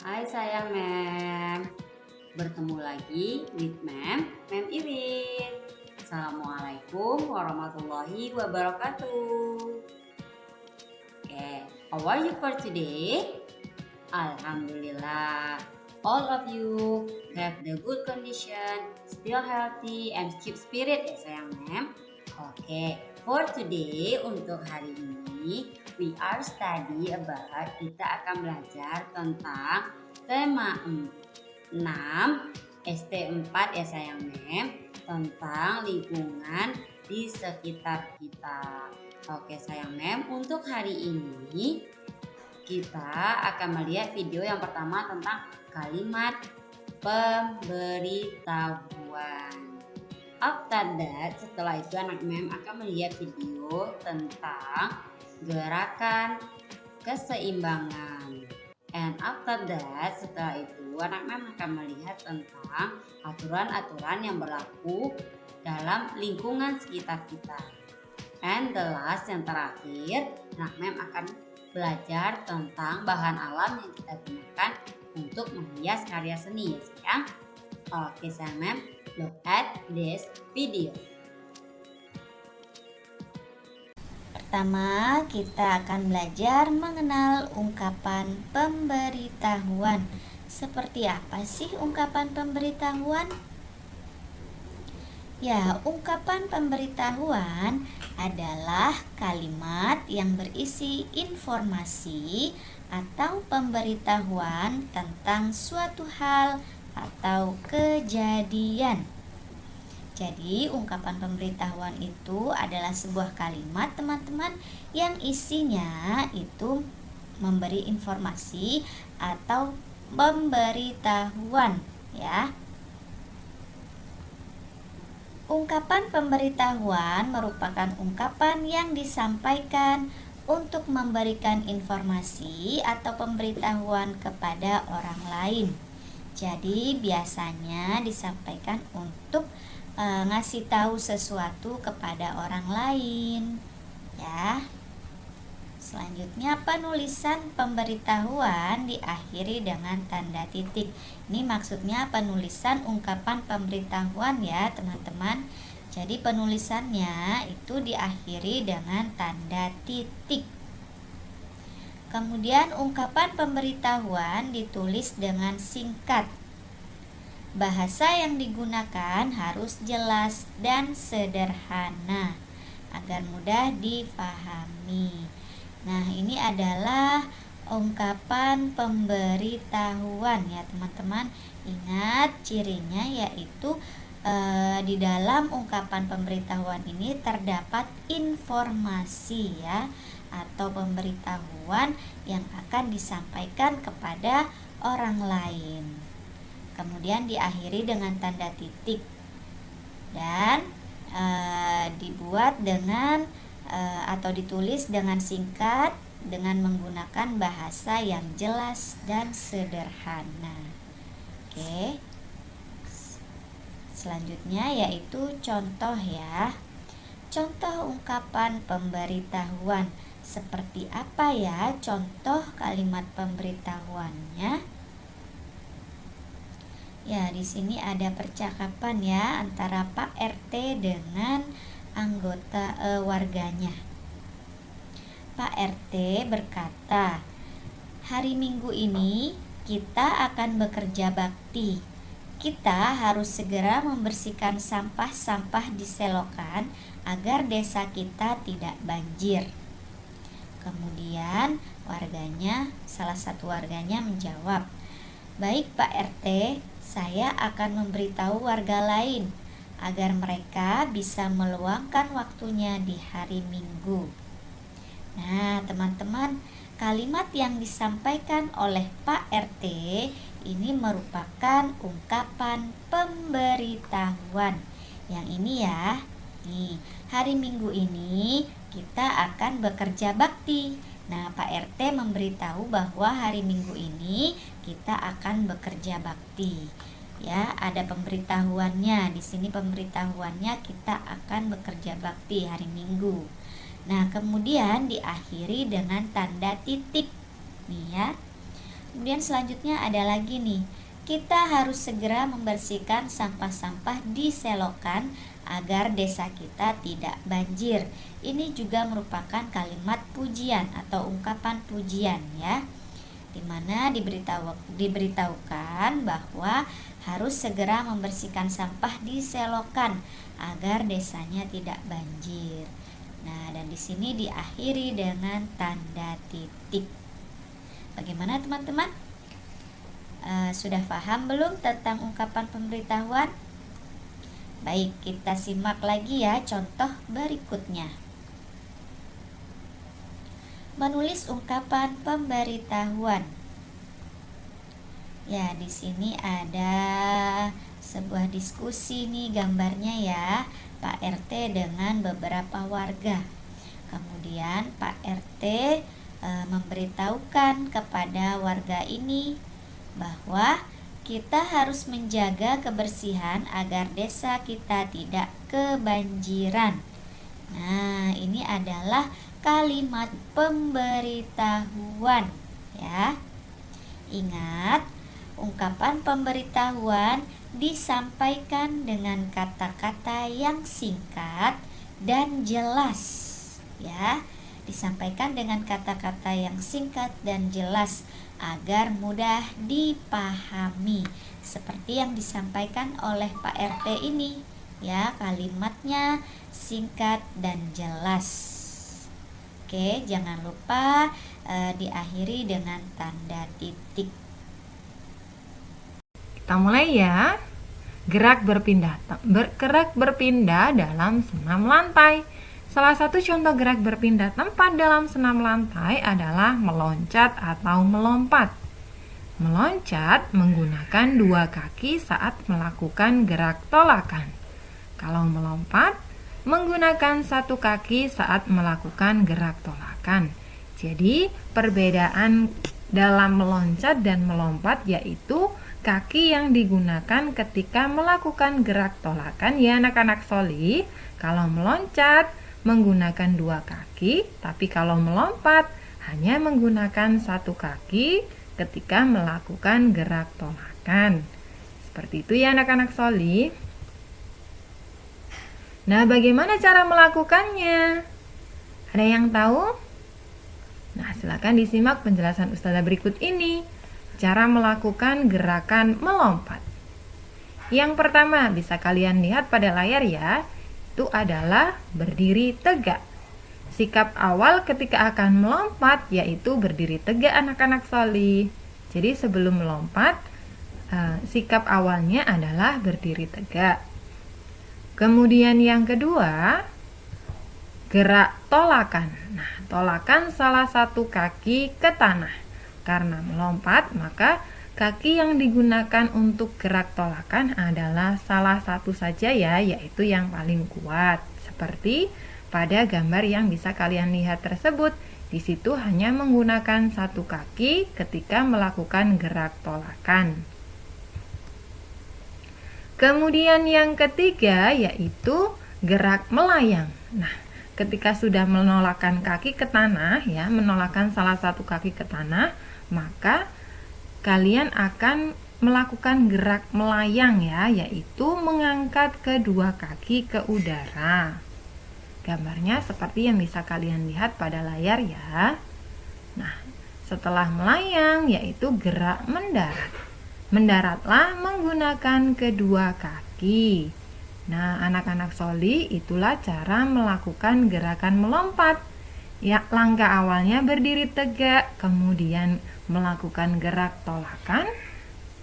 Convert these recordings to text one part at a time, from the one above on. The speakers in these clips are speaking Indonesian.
Hai sayang Mem, bertemu lagi with Mem Iwin. Assalamualaikum warahmatullahi wabarakatuh. How are you for today? Alhamdulillah, all of you have the good condition, still healthy and keep spirit ya sayang Mem. For today untuk hari ini we are study about, kita akan belajar tentang tema 6 ST4 ya sayang Mem, tentang lingkungan di sekitar kita. Oke sayang Mem, untuk hari ini kita akan melihat video yang pertama tentang kalimat pemberitahuan. After that, setelah itu anak Mem akan melihat video tentang gerakan keseimbangan. And after that, setelah itu anak Mem akan melihat tentang aturan-aturan yang berlaku dalam lingkungan sekitar kita. And the last, yang terakhir, anak Mem akan belajar tentang bahan alam yang kita gunakan untuk menghias karya seni ya sayang. Oke sayang Mem, look at this video. Pertama, kita akan belajar mengenal ungkapan pemberitahuan. Seperti apa sih ungkapan pemberitahuan? Ya, ungkapan pemberitahuan adalah kalimat yang berisi informasi atau pemberitahuan tentang suatu hal atau kejadian. Jadi, ungkapan pemberitahuan itu adalah sebuah kalimat teman-teman yang isinya itu memberi informasi atau pemberitahuan ya. Ungkapan pemberitahuan merupakan ungkapan yang disampaikan untuk memberikan informasi atau pemberitahuan kepada orang lain. Jadi biasanya disampaikan untuk ngasih tahu sesuatu kepada orang lain ya. Selanjutnya, penulisan pemberitahuan diakhiri dengan tanda titik. Ini maksudnya penulisan ungkapan pemberitahuan ya teman-teman. Jadi penulisannya itu diakhiri dengan tanda titik. Kemudian ungkapan pemberitahuan ditulis dengan singkat. Bahasa yang digunakan harus jelas dan sederhana agar mudah dipahami. Nah, ini adalah ungkapan pemberitahuan ya teman-teman. Ingat cirinya yaitu di dalam ungkapan pemberitahuan ini terdapat informasi ya atau pemberitahuan yang akan disampaikan kepada orang lain. Kemudian diakhiri dengan tanda titik dan dibuat dengan atau ditulis dengan singkat dengan menggunakan bahasa yang jelas dan sederhana. Oke. Selanjutnya yaitu contoh ya. Contoh ungkapan pemberitahuan. Seperti apa ya contoh kalimat pemberitahuannya? Ya, di sini ada percakapan ya antara Pak RT dengan anggota warganya. Pak RT berkata, "Hari Minggu ini kita akan bekerja bakti. Kita harus segera membersihkan sampah-sampah di selokan agar desa kita tidak banjir." Kemudian salah satu warganya menjawab, "Baik Pak RT, saya akan memberitahu warga lain agar mereka bisa meluangkan waktunya di hari Minggu." Nah, teman-teman, kalimat yang disampaikan oleh Pak RT ini merupakan ungkapan pemberitahuan. Yang ini ya, nih, hari Minggu ini kita akan bekerja bakti. Nah, Pak RT memberitahu bahwa hari Minggu ini kita akan bekerja bakti. Ya, ada pemberitahuannya. Di sini pemberitahuannya kita akan bekerja bakti hari Minggu. Nah, kemudian diakhiri dengan tanda titik. Nih ya. Kemudian selanjutnya ada lagi nih, kita harus segera membersihkan sampah-sampah di selokan agar desa kita tidak banjir. Ini juga merupakan kalimat pujian atau ungkapan pujian ya, di mana diberitahukan bahwa harus segera membersihkan sampah di selokan agar desanya tidak banjir. Nah, dan di sini diakhiri dengan tanda titik. Bagaimana teman-teman? Sudah paham belum tentang ungkapan pemberitahuan? Baik, kita simak lagi ya contoh berikutnya. Menulis ungkapan pemberitahuan. Ya, di sini ada sebuah diskusi nih gambarnya ya, Pak RT dengan beberapa warga. Kemudian Pak RT memberitahukan kepada warga ini bahwa kita harus menjaga kebersihan agar desa kita tidak kebanjiran. Nah, ini adalah kalimat pemberitahuan ya. Ingat, ungkapan pemberitahuan disampaikan dengan kata-kata yang singkat dan jelas ya. Disampaikan dengan kata-kata yang singkat dan jelas agar mudah dipahami, seperti yang disampaikan oleh Pak RT ini ya, kalimatnya singkat dan jelas. Oke, jangan lupa diakhiri dengan tanda titik. Kita mulai ya. Gerak berpindah dalam senam lantai. Salah satu contoh gerak berpindah tempat dalam senam lantai adalah meloncat atau melompat. Meloncat menggunakan dua kaki saat melakukan gerak tolakan. Kalau melompat, menggunakan satu kaki saat melakukan gerak tolakan. Jadi, perbedaan dalam meloncat dan melompat yaitu kaki yang digunakan ketika melakukan gerak tolakan ya anak-anak soli. Kalau meloncat menggunakan dua kaki, tapi kalau melompat hanya menggunakan satu kaki ketika melakukan gerak tolakan. Seperti itu ya anak-anak soli. Nah, bagaimana cara melakukannya? Ada yang tahu? Nah, silakan disimak penjelasan Ustazah berikut ini. Cara melakukan gerakan melompat. Yang pertama, bisa kalian lihat pada layar ya, itu adalah berdiri tegak. Sikap awal ketika akan melompat yaitu berdiri tegak anak-anak soli. Jadi sebelum melompat, sikap awalnya adalah berdiri tegak. Kemudian yang kedua, gerak tolakan. Nah, tolakan salah satu kaki ke tanah. Karena melompat, maka kaki yang digunakan untuk gerak tolakan adalah salah satu saja ya, yaitu yang paling kuat. Seperti pada gambar yang bisa kalian lihat tersebut. Di situ hanya menggunakan satu kaki ketika melakukan gerak tolakan. Kemudian yang ketiga yaitu gerak melayang. Nah, ketika sudah menolakkan kaki ke tanah ya, menolakkan salah satu kaki ke tanah, maka kalian akan melakukan gerak melayang ya, yaitu mengangkat kedua kaki ke udara. Gambarnya seperti yang bisa kalian lihat pada layar ya. Nah, setelah melayang yaitu gerak mendarat. Mendaratlah menggunakan kedua kaki. Nah, anak-anak soli, itulah cara melakukan gerakan melompat. Ya, langkah awalnya berdiri tegak, kemudian melakukan gerak tolakan,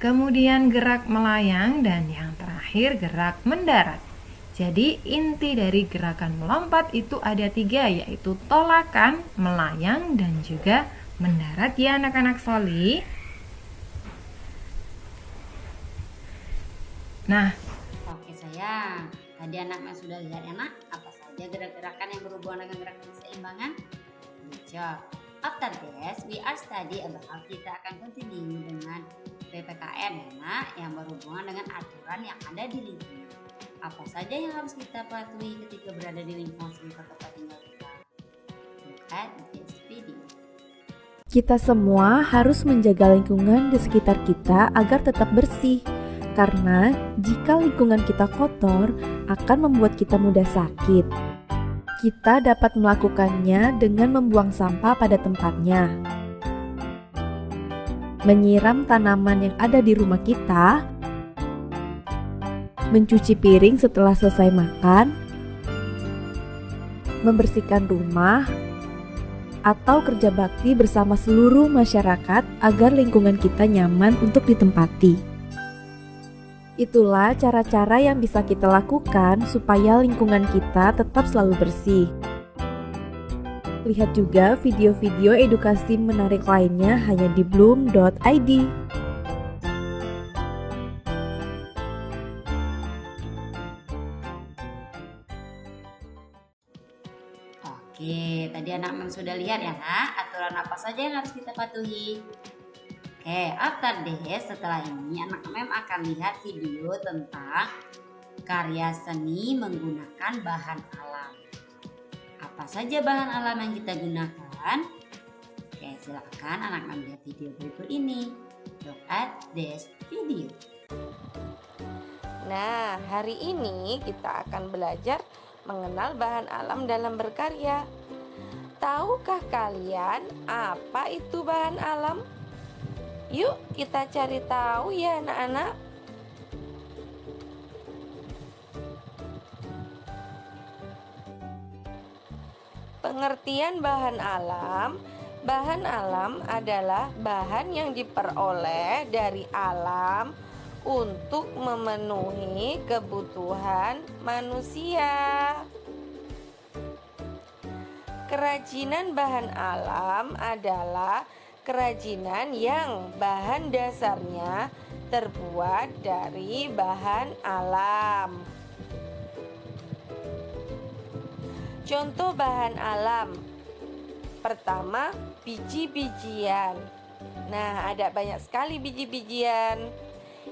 kemudian gerak melayang, dan yang terakhir gerak mendarat. Jadi inti dari gerakan melompat itu ada 3, yaitu tolakan, melayang, dan juga mendarat ya anak-anak soli. Nah, Oke sayang, tadi anak sudah lihat enak apa saja gerak-gerakan yang berhubungan dengan gerak keseimbangan? Good job. After this, we are study about kita akan continue dengan PPKM ya nak, yang berhubungan dengan aturan yang ada di lingkungan. Apa saja yang harus kita patuhi ketika berada di lingkungan sekitar tempat tinggal kita? Look at this video. Kita semua harus menjaga lingkungan di sekitar kita agar tetap bersih. Karena jika lingkungan kita kotor, akan membuat kita mudah sakit. Kita dapat melakukannya dengan membuang sampah pada tempatnya, menyiram tanaman yang ada di rumah kita, mencuci piring setelah selesai makan, membersihkan rumah, atau kerja bakti bersama seluruh masyarakat agar lingkungan kita nyaman untuk ditempati. Itulah cara-cara yang bisa kita lakukan supaya lingkungan kita tetap selalu bersih. Lihat juga video-video edukasi menarik lainnya hanya di bloom.id. Oke, tadi anak mem sudah lihat ya nak, aturan apa saja yang harus kita patuhi. Oke, after this, setelah ini anak mem akan lihat video tentang karya seni menggunakan bahan alam. Apa saja bahan alam yang kita gunakan? Oke, silakan anak mem lihat video berikut ini. Look at this video. Nah, hari ini kita akan belajar mengenal bahan alam dalam berkarya. Tahukah kalian apa itu bahan alam? Yuk kita cari tahu ya anak-anak. Pengertian bahan alam adalah bahan yang diperoleh dari alam untuk memenuhi kebutuhan manusia. Kerajinan bahan alam adalah kerajinan yang bahan dasarnya terbuat dari bahan alam. Contoh bahan alam. Pertama, biji-bijian. Nah, ada banyak sekali biji-bijian.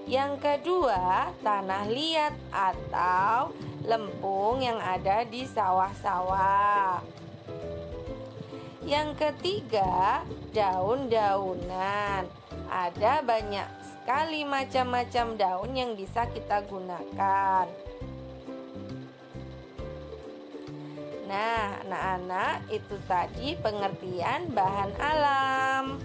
Yang kedua, tanah liat atau lempung yang ada di sawah-sawah. Yang ketiga, daun-daunan. Ada banyak sekali macam-macam daun yang bisa kita gunakan. Nah, anak-anak, itu tadi pengertian bahan alam.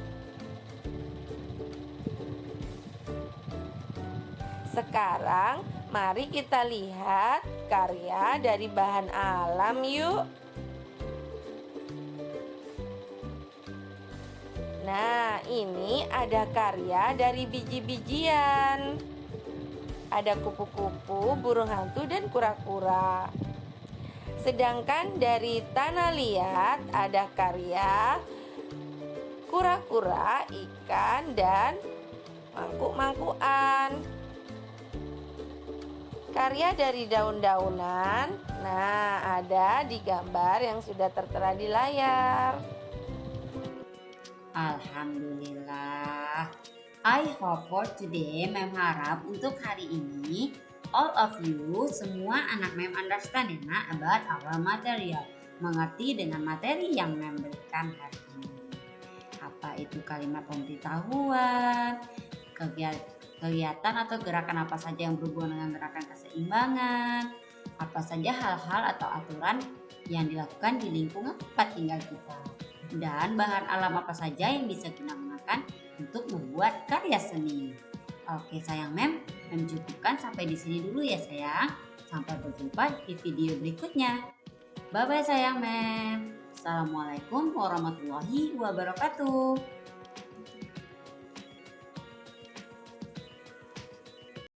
Sekarang, mari kita lihat karya dari bahan alam yuk. Nah, ini ada karya dari biji-bijian. Ada kupu-kupu, burung hantu, dan kura-kura. Sedangkan dari tanah liat ada karya kura-kura, ikan, dan mangkuk-mangkukan. Karya dari daun-daunan, nah ada di gambar yang sudah tertera di layar. Alhamdulillah. I hope for today mem harap untuk hari ini all of you semua anak mem understand ya nak about our material. Mengerti dengan materi yang mem berikan hari ini. Apa itu kalimat pemberitahuan, kegiatan atau gerakan apa saja yang berhubungan dengan gerakan keseimbangan, apa saja hal-hal atau aturan yang dilakukan di lingkungan tempat tinggal kita. Dan bahan alam apa saja yang bisa kita gunakan untuk membuat karya seni. Oke sayang mem cukupkan sampai di sini dulu ya sayang. Sampai berjumpa di video berikutnya. Bye bye sayang mem. Assalamualaikum warahmatullahi wabarakatuh.